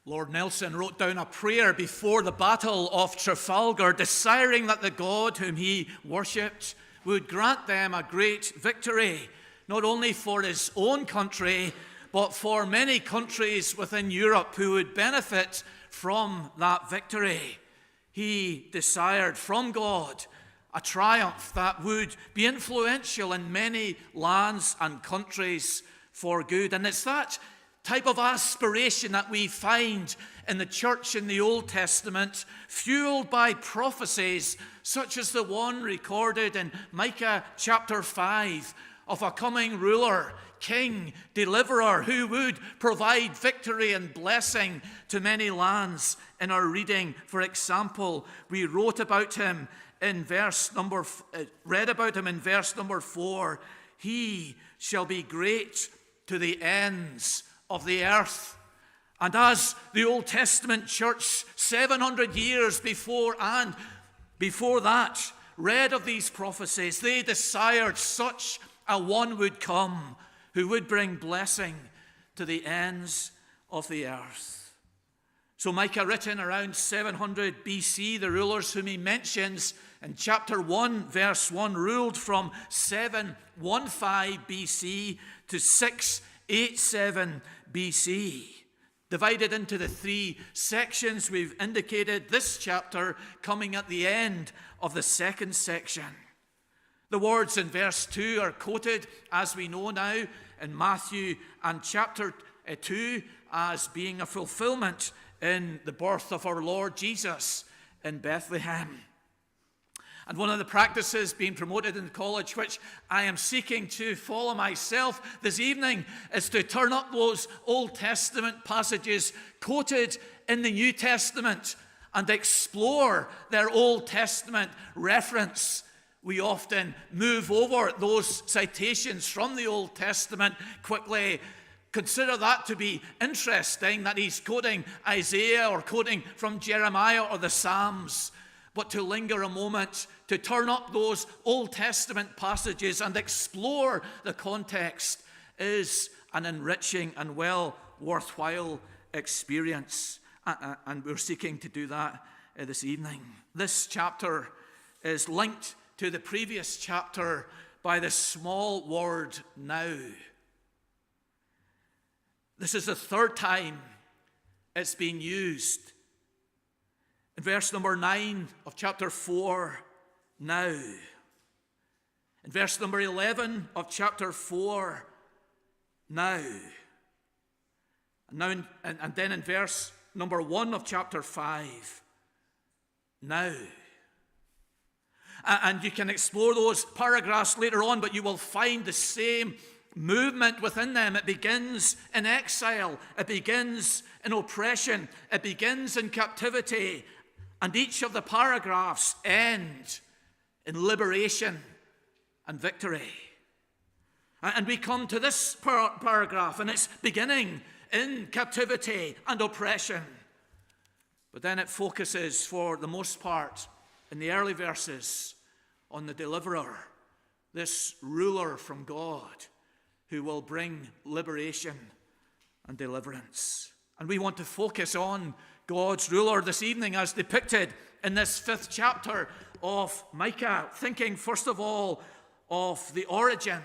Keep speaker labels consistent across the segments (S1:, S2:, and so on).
S1: Lord Nelson wrote down a prayer before the Battle of Trafalgar, desiring that the God whom he worshipped would grant them a great victory, not only for his own country, but for many countries within Europe who would benefit from that victory. He desired from God a triumph that would be influential in many lands and countries for good. And it's that type of aspiration that we find in the church in the Old Testament, fueled by prophecies such as the one recorded in Micah chapter 5 of a coming ruler, king, deliverer, who would provide victory and blessing to many lands. In our reading, for example, we read about him in verse number 4. He shall be great to the ends of the earth. And as the Old Testament church 700 years before that read of these prophecies, they desired such a one would come who would bring blessing to the ends of the earth. So Micah, written around 700 BC, the rulers whom he mentions in chapter 1, verse 1, ruled from 715 BC to 687 BC. Divided into the three sections we've indicated, this chapter coming at the end of the second section. The words in verse 2 are quoted, as we know now, in Matthew and chapter 2 as being a fulfillment in the birth of our Lord Jesus in Bethlehem. And one of the practices being promoted in college, which I am seeking to follow myself this evening, is to turn up those Old Testament passages quoted in the New Testament and explore their Old Testament reference. We often move over those citations from the Old Testament quickly. Consider that to be interesting, that he's quoting Isaiah or quoting from Jeremiah or the Psalms. But to linger a moment, to turn up those Old Testament passages and explore the context is an enriching and well worthwhile experience. And we're seeking to do that this evening. This chapter is linked to the previous chapter by the small word now. This is the third time it's been used. In verse number 9 of chapter 4, now. In verse number 11 of chapter 4, now. And then in verse number 1 of chapter 5, now. And you can explore those paragraphs later on, but you will find the same movement within them. It begins in exile. It begins in oppression. It begins in captivity. And each of the paragraphs end in liberation and victory. And we come to this paragraph, and it's beginning in captivity and oppression. But then it focuses, for the most part, in the early verses, on the deliverer, this ruler from God, who will bring liberation and deliverance. And we want to focus on God's ruler this evening as depicted in this 5th chapter of Micah, thinking first of all of the origin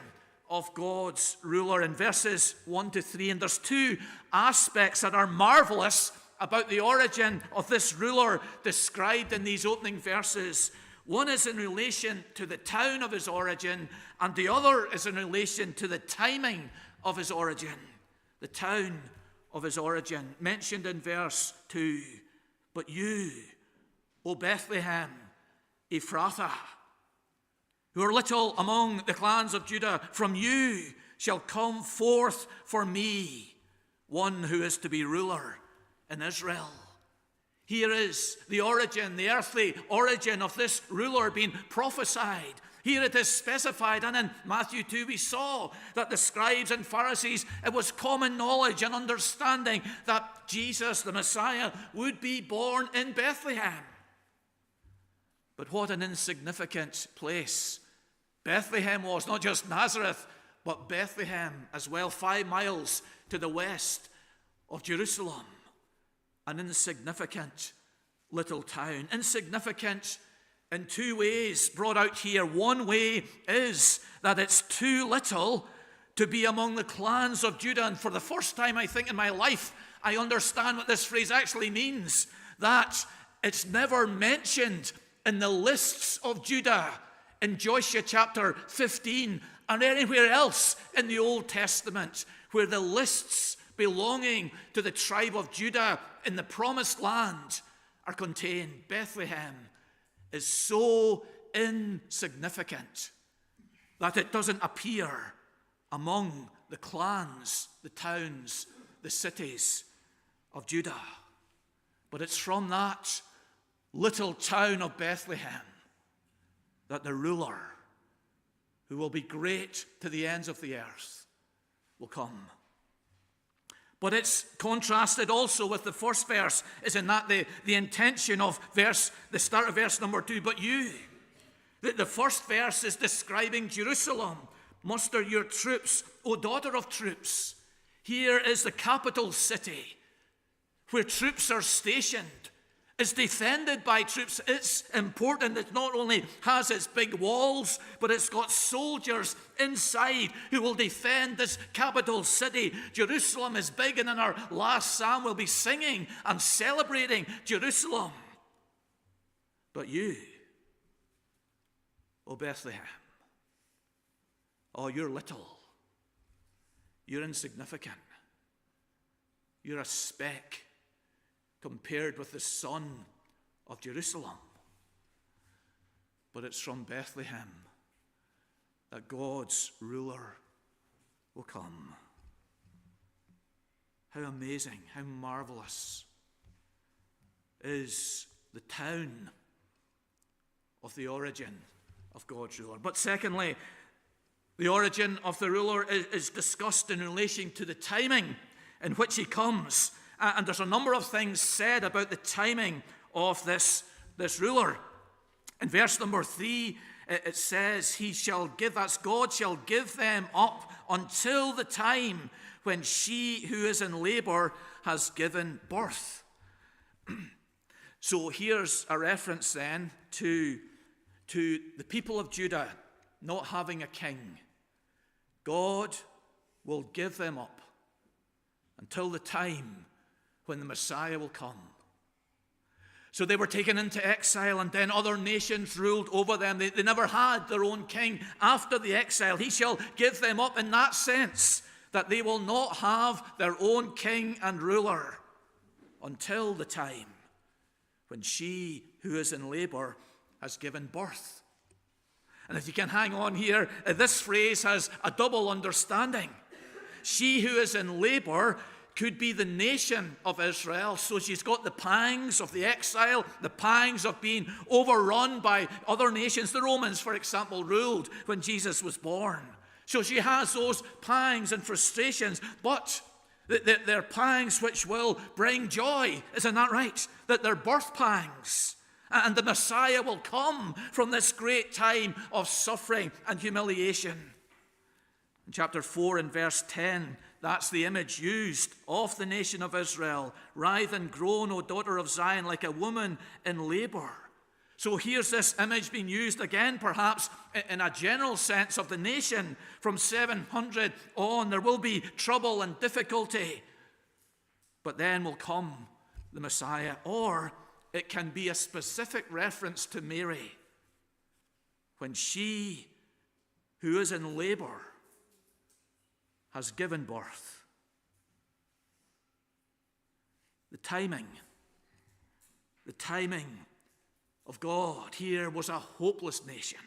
S1: of God's ruler in verses 1 to 3. And there's two aspects that are marvelous about the origin of this ruler described in these opening verses. One is in relation to the town of his origin, and the other is in relation to the timing of his origin. The town of his origin, mentioned in verse 2. But you, O Bethlehem, Ephrathah, who are little among the clans of Judah, from you shall come forth for me one who is to be ruler in Israel. Here is the origin, the earthly origin of this ruler being prophesied. Here it is specified, and in Matthew 2 we saw that the scribes and Pharisees, it was common knowledge and understanding that Jesus, the Messiah, would be born in Bethlehem. But what an insignificant place Bethlehem was, not just Nazareth, but Bethlehem as well, 5 miles to the west of Jerusalem. an insignificant little town. Insignificant in two ways brought out here. One way is that it's too little to be among the clans of Judah. And for the first time, I think, in my life, I understand what this phrase actually means. That it's never mentioned in the lists of Judah in Joshua chapter 15 or anywhere else in the Old Testament, where the lists belonging to the tribe of Judah in the promised land are contained. Bethlehem is so insignificant that it doesn't appear among the clans, the towns, the cities of Judah. But it's from that little town of Bethlehem that the ruler, who will be great to the ends of the earth, will come. But it's contrasted also with the first verse, is in that the intention of the start of verse number 2, but you. The first verse is describing Jerusalem. Muster your troops, O daughter of troops. Here is the capital city where troops are stationed. It's defended by troops. It's important. It not only has its big walls, but it's got soldiers inside who will defend this capital city. Jerusalem is big, and in our last psalm we'll be singing and celebrating Jerusalem. But you, O Bethlehem, oh, you're little. You're insignificant. You're a speck compared with the son of Jerusalem. But it's from Bethlehem that God's ruler will come. How amazing, how marvelous is the town of the origin of God's ruler. But secondly, the origin of the ruler is discussed in relation to the timing in which he comes. And there's a number of things said about the timing of this ruler. In verse number 3, it says, God shall give them up until the time when she who is in labor has given birth. So here's a reference then to the people of Judah not having a king. God will give them up until the time when the Messiah will come. So they were taken into exile, and then other nations ruled over them. They never had their own king after the exile. He shall give them up in that sense, that they will not have their own king and ruler until the time when she who is in labor has given birth. And if you can hang on here, this phrase has a double understanding. She who is in labor could be the nation of Israel. So she's got the pangs of the exile, the pangs of being overrun by other nations. The Romans, for example, ruled when Jesus was born. So she has those pangs and frustrations, but they're pangs which will bring joy. Isn't that right? That they're birth pangs. And the Messiah will come from this great time of suffering and humiliation. In chapter 4 and verse 10, that's the image used of the nation of Israel. Writhe and groan, O daughter of Zion, like a woman in labor. So here's this image being used again, perhaps in a general sense of the nation. From 700 on, there will be trouble and difficulty. But then will come the Messiah. Or it can be a specific reference to Mary, when she who is in labor has given birth. The timing of God here was a hopeless nation,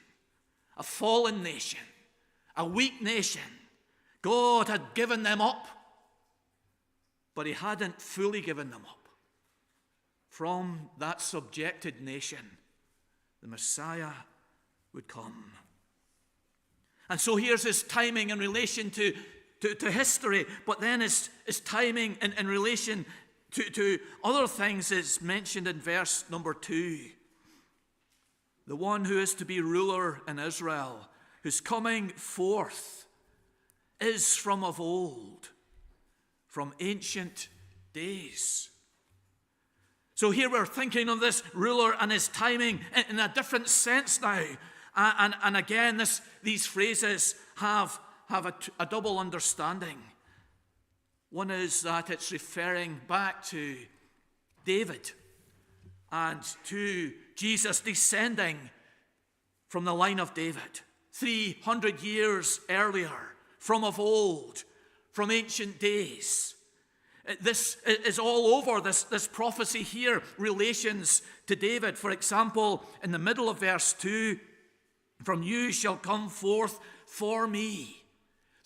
S1: a fallen nation, a weak nation. God had given them up, but he hadn't fully given them up. From that subjected nation, the Messiah would come. And so here's his timing in relation to history, but then his timing in relation to other things is mentioned in verse number 2. The one who is to be ruler in Israel, whose coming forth is from of old, from ancient days. So here we're thinking of this ruler and his timing in a different sense now. And again, these phrases have a double understanding. One is that it's referring back to David and to Jesus descending from the line of David 300 years earlier, from of old, from ancient days. This is all over, this prophecy here, relations to David. For example, in the middle of verse 2, from you shall come forth for me.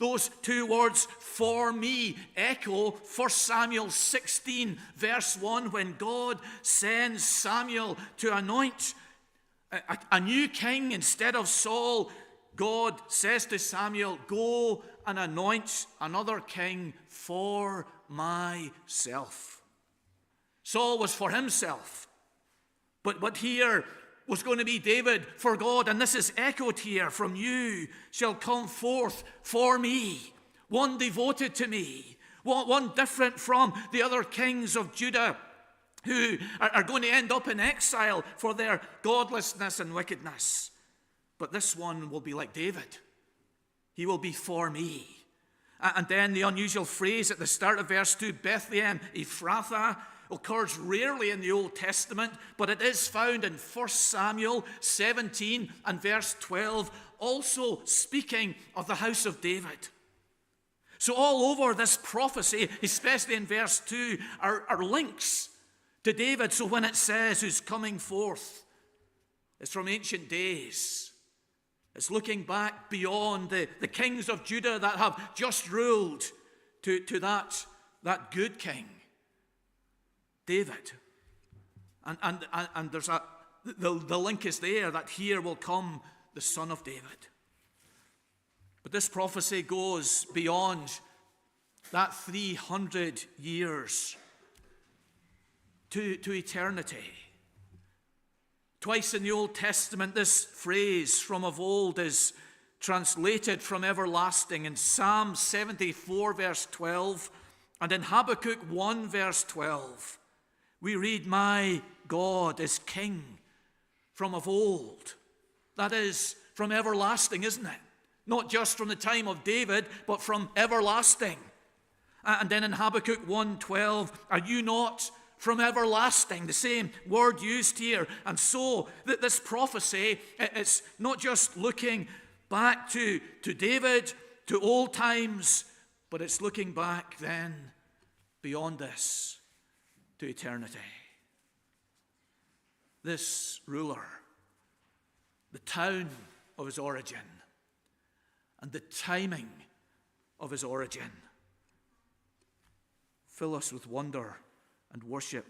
S1: Those two words, for me, echo 1 Samuel 16, verse 1, when God sends Samuel to anoint a new king instead of Saul. God says to Samuel, go and anoint another king for myself. Saul was for himself, but here was going to be David for God, and this is echoed here, from you shall come forth for me, one devoted to me, one different from the other kings of Judah who are going to end up in exile for their godlessness and wickedness. But this one will be like David. He will be for me. And then the unusual phrase at the start of verse 2, Bethlehem Ephrathah, occurs rarely in the Old Testament, but it is found in 1 Samuel 17 and verse 12, also speaking of the house of David. So all over this prophecy, especially in verse 2, are links to David. So when it says who's coming forth, it's from ancient days. It's looking back beyond the kings of Judah that have just ruled to that good king, David. And there's the link is there that here will come the son of David. But this prophecy goes beyond that 300 years to eternity. Twice in the Old Testament, this phrase from of old is translated from everlasting. In Psalm 74, verse 12, and in Habakkuk 1, verse 12, we read, my God is king from of old. That is from everlasting, isn't it? Not just from the time of David, but from everlasting. And then in Habakkuk 1:12, are you not from everlasting? The same word used here. And so that this prophecy, it's not just looking back to David, to old times, but it's looking back then beyond this to eternity. This ruler, the town of his origin, and the timing of his origin fill us with wonder and worship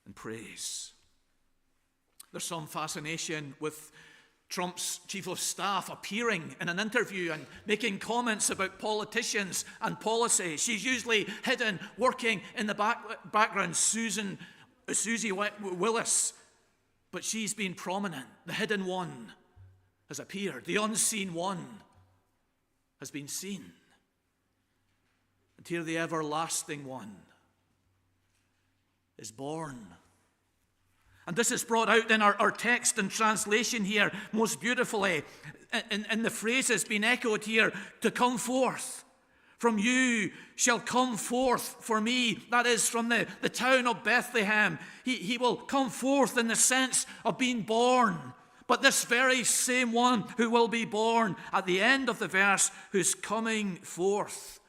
S1: and praise. There's some fascination with Trump's chief of staff appearing in an interview and making comments about politicians and policy. She's usually hidden, working in the background, Susie Willis. But she's been prominent. The hidden one has appeared. The unseen one has been seen. And here the everlasting one is born. And this is brought out in our text and translation here most beautifully in the phrases being echoed here, to come forth. From you shall come forth for me. That is from the town of Bethlehem. He will come forth in the sense of being born. But this very same one who will be born at the end of the verse, who's coming forth,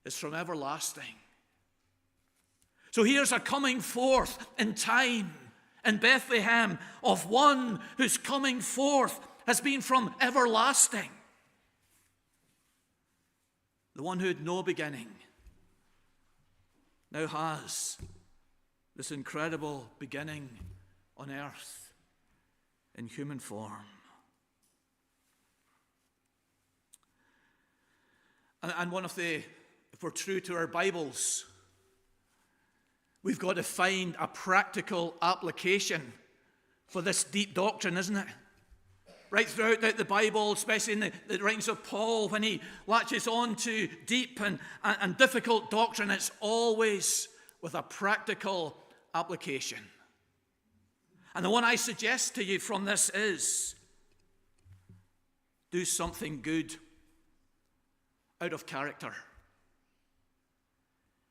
S1: is from everlasting. So here's a coming forth in time in Bethlehem of one whose coming forth has been from everlasting. The one who had no beginning now has this incredible beginning on earth in human form. And one of if we're true to our Bibles, we've got to find a practical application for this deep doctrine, isn't it? Right throughout the Bible, especially in the writings of Paul, when he latches on to deep and difficult doctrine, it's always with a practical application. And the one I suggest to you from this is, do something good out of character.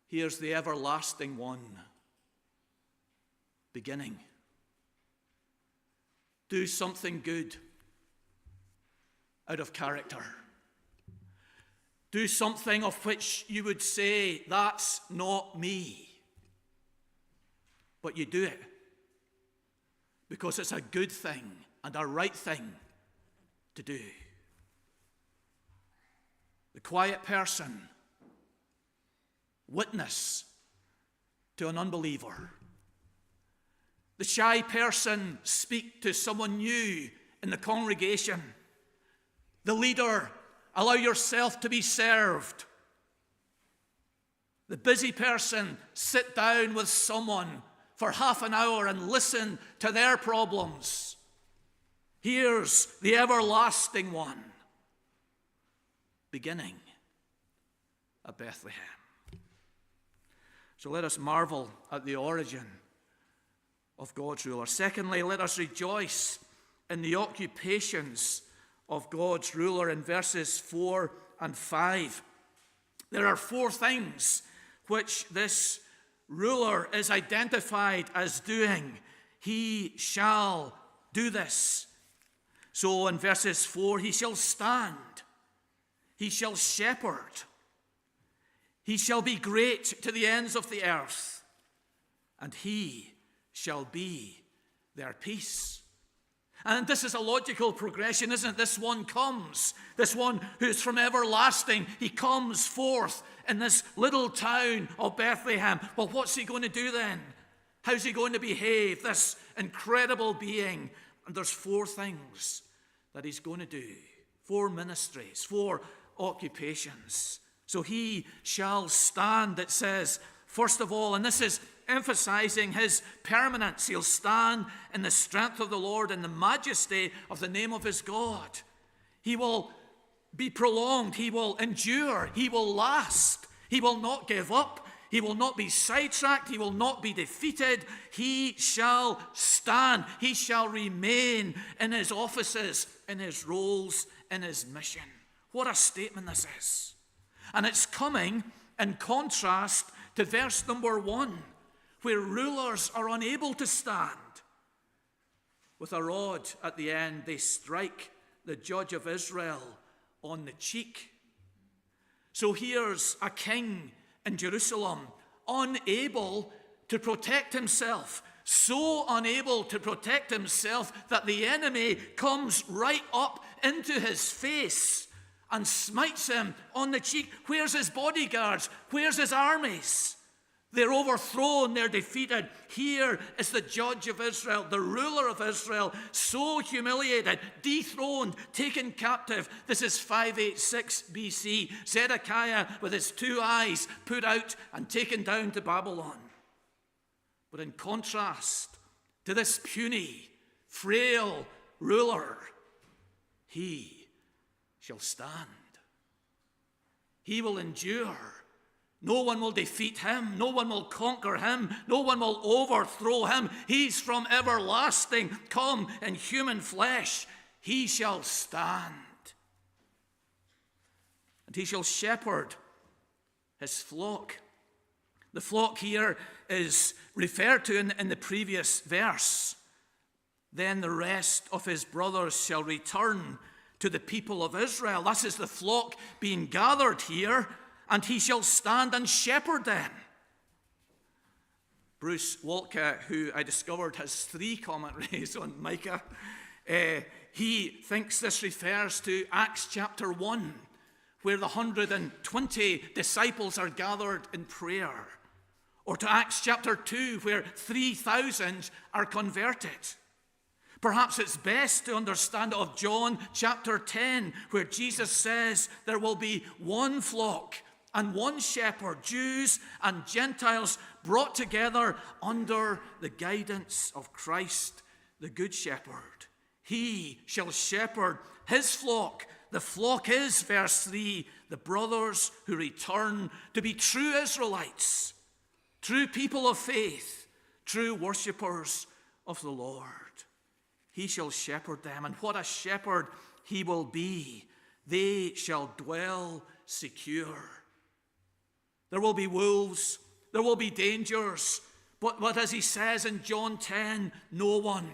S1: Here's the everlasting one beginning. Do something good out of character. Do something of which you would say, that's not me. But you do it because it's a good thing and a right thing to do. The quiet person, witness to an unbeliever. The shy person, speak to someone new in the congregation. The leader, allow yourself to be served. The busy person, sit down with someone for half an hour and listen to their problems. Here's the everlasting one, beginning at Bethlehem. So let us marvel at the origin of God's ruler. Secondly, let us rejoice in the occupations of God's ruler in verses 4 and 5. There are 4 things which this ruler is identified as doing. He shall do this. So in verses 4, he shall stand, he shall shepherd, he shall be great to the ends of the earth, and he shall be their peace. And this is a logical progression, isn't it? This one comes, this one who's from everlasting, he comes forth in this little town of Bethlehem. Well, what's he going to do then? How's he going to behave, this incredible being? And there's 4 things that he's going to do. 4 ministries, 4 occupations. So he shall stand, it says, first of all, and this is emphasizing his permanence. He'll stand in the strength of the Lord and the majesty of the name of his God. He will be prolonged. He will endure. He will last. He will not give up. He will not be sidetracked. He will not be defeated. He shall stand. He shall remain in his offices, in his roles, in his mission. What a statement this is. And it's coming in contrast to verse number 1, where rulers are unable to stand. With a rod at the end, they strike the judge of Israel on the cheek. So here's a king in Jerusalem, unable to protect himself, so unable to protect himself that the enemy comes right up into his face and smites him on the cheek. Where's his bodyguards? Where's his armies? They're overthrown, they're defeated. Here is the judge of Israel, the ruler of Israel, so humiliated, dethroned, taken captive. This is 586 BC. Zedekiah, with his 2 eyes, put out and taken down to Babylon. But in contrast to this puny, frail ruler, he shall stand. He will endure. No one will defeat him. No one will conquer him. No one will overthrow him. He's from everlasting, come in human flesh. He shall stand. And he shall shepherd his flock. The flock here is referred to in the previous verse. Then the rest of his brothers shall return to the people of Israel. This is the flock being gathered here, and he shall stand and shepherd them. Bruce Walcott, who I discovered has 3 commentaries on Micah, he thinks this refers to Acts chapter 1, where the 120 disciples are gathered in prayer, or to Acts chapter 2, where 3,000 are converted. Perhaps it's best to understand of John chapter 10, where Jesus says there will be one flock and one shepherd, Jews and Gentiles brought together under the guidance of Christ, the Good Shepherd. He shall shepherd his flock. The flock is, verse 3, the brothers who return to be true Israelites, true people of faith, true worshippers of the Lord. He shall shepherd them, and what a shepherd he will be. They shall dwell secure. There will be wolves, there will be dangers, but as he says in John 10, no one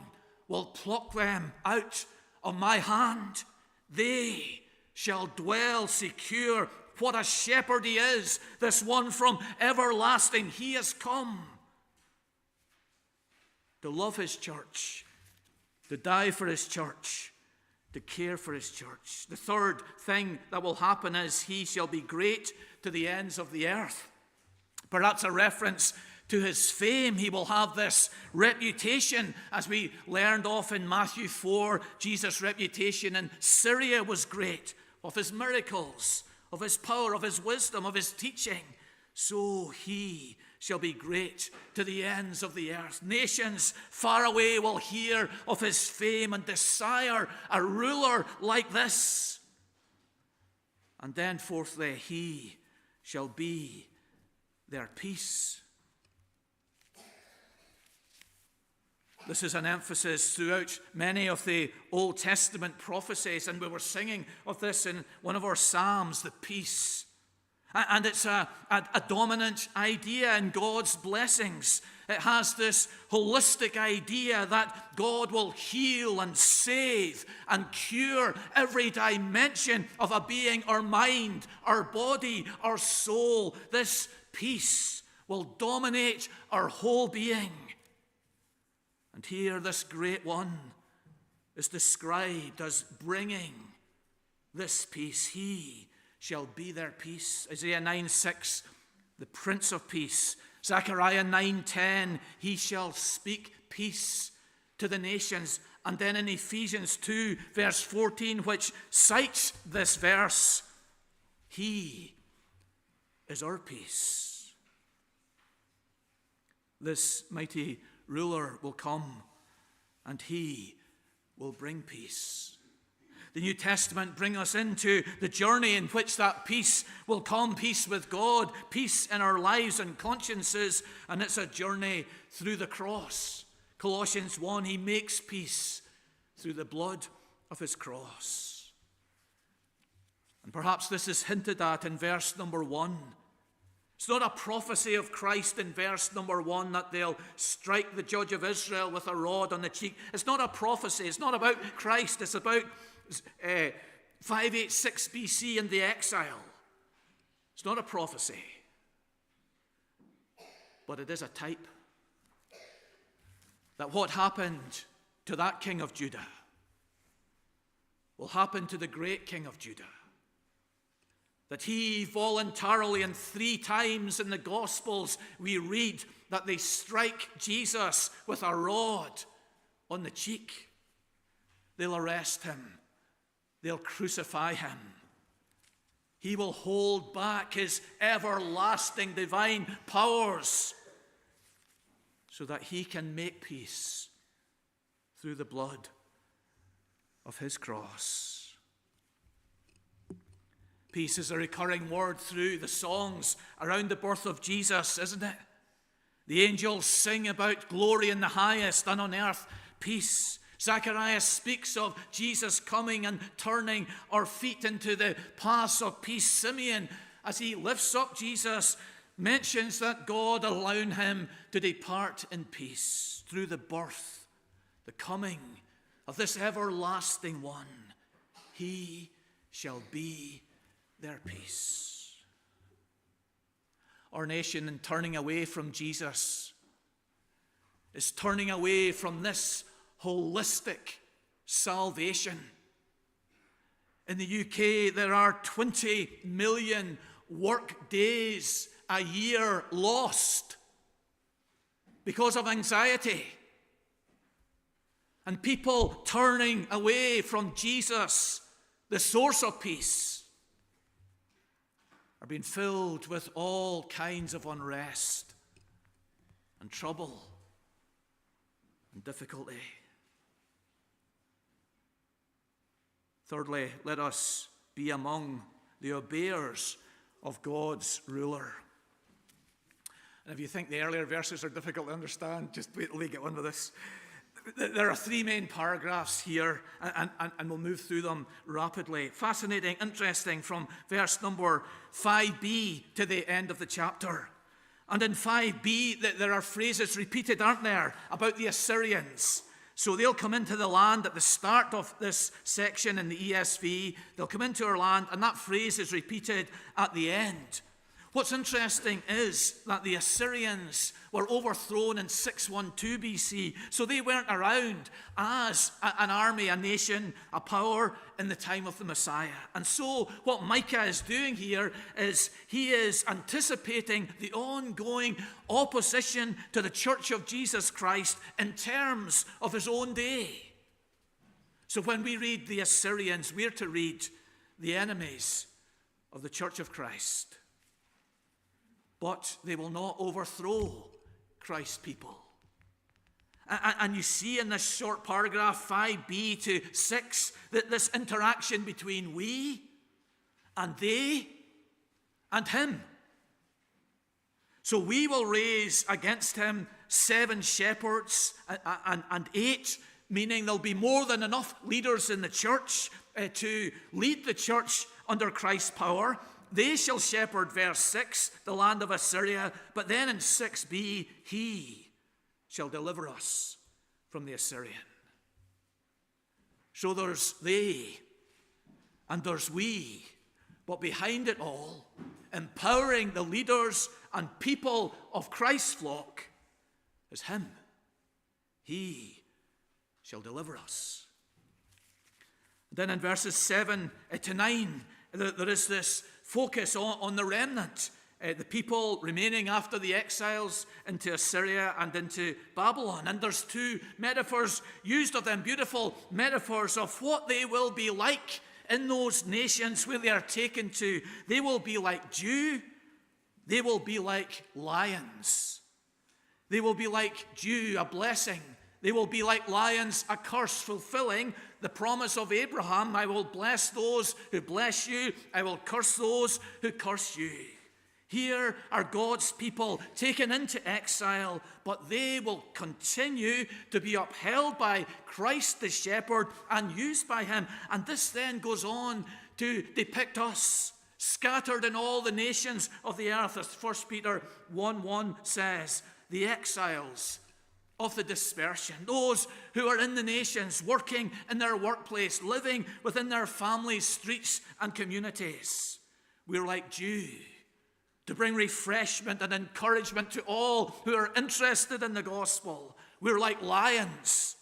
S1: will pluck them out of my hand. They shall dwell secure. What a shepherd he is, this one from everlasting. He has come to love his church, to die for his church, to care for his church. The third thing that will happen is he shall be great to the ends of the earth. Perhaps a reference to his fame. He will have this reputation, as we learned off in Matthew 4. Jesus' reputation in Syria was great, of his miracles, of his power, of his wisdom, of his teaching. So he shall be great to the ends of the earth. Nations far away will hear of his fame and desire a ruler like this. And then fourthly, he shall be their peace. This is an emphasis throughout many of the Old Testament prophecies, and we were singing of this in one of our Psalms, the peace. And it's a dominant idea in God's blessings. It has this holistic idea that God will heal and save and cure every dimension of a being, our mind, our body, our soul. This peace will dominate our whole being. And here this great one is described as bringing this peace. He shall be their peace. Isaiah 9:6, the Prince of Peace. Zechariah 9:10, he shall speak peace to the nations. And then in Ephesians 2, verse 14, which cites this verse, he is our peace. This mighty ruler will come, and he will bring peace. The New Testament brings us into the journey in which that peace will come, peace with God, peace in our lives and consciences, and it's a journey through the cross. Colossians 1, he makes peace through the blood of his cross. And perhaps this is hinted at in verse number 1. It's not a prophecy of Christ in verse number 1 that they'll strike the judge of Israel with a rod on the cheek. It's not a prophecy. It's not about Christ. It's about 586 BC and the exile. It's not a prophecy, but it is a type that what happened to that king of Judah will happen to the great king of Judah. That he voluntarily, and 3 times in the Gospels we read that they strike Jesus with a rod on the cheek. They'll arrest him. They'll crucify him. He will hold back his everlasting divine powers so that he can make peace through the blood of his cross. Peace is a recurring word through the songs around the birth of Jesus, isn't it? The angels sing about glory in the highest, and on earth peace. Zechariah speaks of Jesus coming and turning our feet into the paths of peace. Simeon, as he lifts up Jesus, mentions that God allowed him to depart in peace through the birth, the coming of this everlasting one. He shall be their peace. Our nation, in turning away from Jesus, is turning away from this holistic salvation. In the UK, there are 20 million work days a year lost because of anxiety. And people turning away from Jesus, the source of peace, are being filled with all kinds of unrest and trouble and difficulty. Thirdly, let us be among the obeyers of God's ruler. And if you think the earlier verses are difficult to understand, just wait till we get on with this. There are three main paragraphs here, and we'll move through them rapidly. Fascinating, interesting, from verse number 5b to the end of the chapter. And in 5b, there are phrases repeated, aren't there, about the Assyrians. So they'll come into the land at the start of this section in the ESV. They'll come into our land, and that phrase is repeated at the end. What's interesting is that the Assyrians were overthrown in 612 BC, so they weren't around as an army, a nation, a power in the time of the Messiah. And so what Micah is doing here is he is anticipating the ongoing opposition to the Church of Jesus Christ in terms of his own day. So when we read the Assyrians, we're to read the enemies of the Church of Christ. But they will not overthrow Christ's people. And you see in this short paragraph, 5b to 6, that this interaction between we and they and him. So we will raise against him 7 shepherds and 8, meaning there'll be more than enough leaders in the church to lead the church under Christ's power. They shall shepherd, verse 6, the land of Assyria. But then in 6b, he shall deliver us from the Assyrian. So there's they and there's we. But behind it all, empowering the leaders and people of Christ's flock is him. He shall deliver us. Then in verses 7 to 9, there is this focus on the remnant, the people remaining after the exiles into Assyria and into Babylon. And there's 2 metaphors used of them, beautiful metaphors of what they will be like in those nations where they are taken to. They will be like dew. They will be like lions. They will be like dew, a blessing. They will be like lions, a curse, fulfilling the promise of Abraham. I will bless those who bless you. I will curse those who curse you. Here are God's people taken into exile, but they will continue to be upheld by Christ the shepherd and used by him. And this then goes on to depict us scattered in all the nations of the earth. As 1 Peter 1:1 says, the exiles of the dispersion, those who are in the nations, working in their workplace, living within their families, streets and communities. We're like dew to bring refreshment and encouragement to all who are interested in the gospel. We're like lions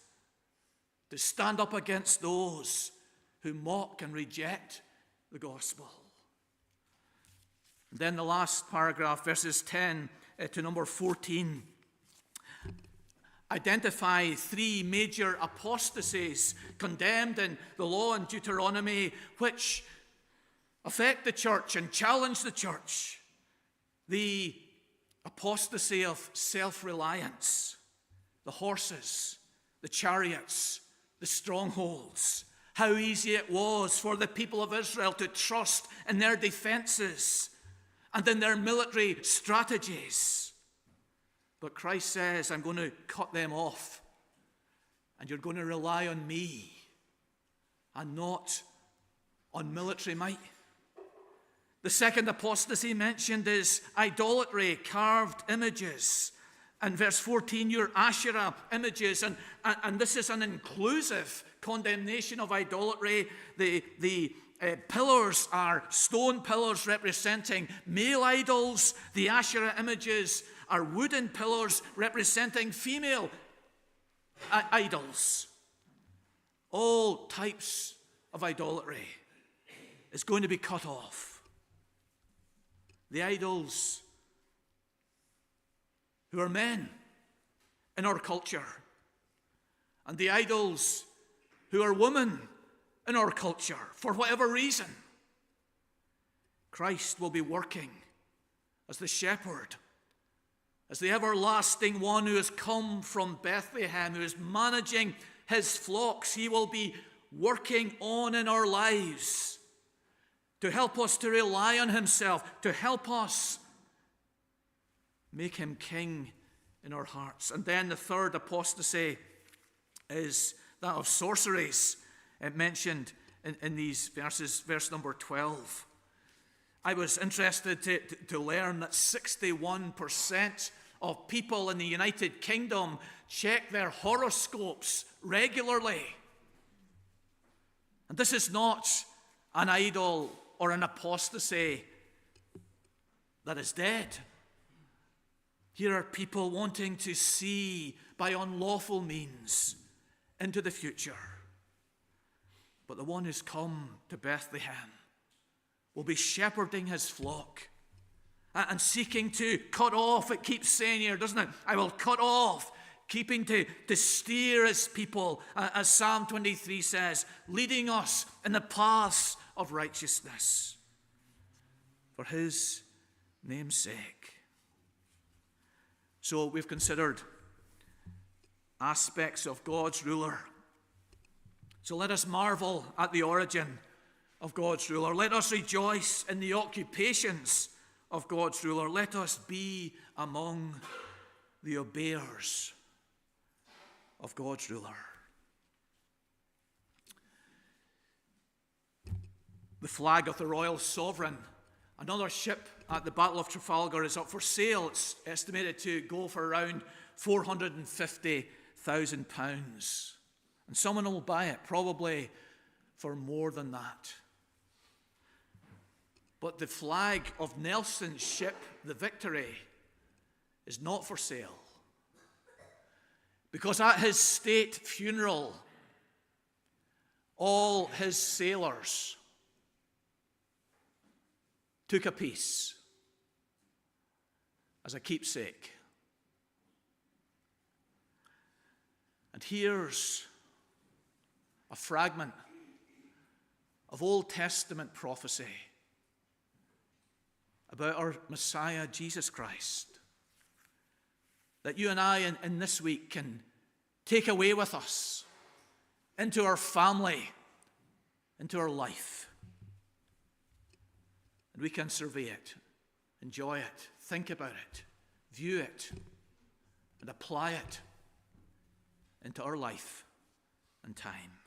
S1: to stand up against those who mock and reject the gospel. And then the last paragraph, verses 10 to number 14, identify 3 major apostasies condemned in the law in Deuteronomy, which affect the church and challenge the church. The apostasy of self-reliance, the horses, the chariots, the strongholds. How easy it was for the people of Israel to trust in their defenses and in their military strategies. But Christ says, I'm going to cut them off, and you're going to rely on me and not on military might. The second apostasy mentioned is idolatry, carved images. And verse 14, your Asherah images. And this is an inclusive condemnation of idolatry. The pillars are stone pillars representing male idols. The Asherah images are wooden pillars representing female idols. All types of idolatry is going to be cut off. The idols who are men in our culture, and the idols who are women in our culture, for whatever reason, Christ will be working as the shepherd, as the everlasting one who has come from Bethlehem, who is managing his flocks. He will be working on in our lives to help us to rely on himself, to help us Make him king in our hearts. And then the third apostasy is that of sorceries, mentioned in these verses, verse number 12. I was interested to learn that 61% of people in the United Kingdom check their horoscopes regularly. And this is not an idol or an apostasy that is dead. Here are people wanting to see by unlawful means into the future. But the one who's come to Bethlehem will be shepherding his flock and seeking to cut off, it keeps saying here, doesn't it? I will cut off, keeping to steer his people, as Psalm 23 says, leading us in the paths of righteousness for his name's sake. So we've considered aspects of God's ruler. So let us marvel at the origin of God's ruler. Let us rejoice in the occupations of God's ruler. Let us be among the obeyers of God's ruler. The flag of the Royal Sovereign, another ship at the Battle of Trafalgar, is up for sale. It's estimated to go for around £450,000. And someone will buy it, probably for more than that. But the flag of Nelson's ship, the Victory, is not for sale. Because at his state funeral, all his sailors took a piece as a keepsake. And here's a fragment of Old Testament prophecy about our Messiah, Jesus Christ, that you and I in this week can take away with us into our family, into our life. And we can survey it, enjoy it, think about it, view it, and apply it into our life and time.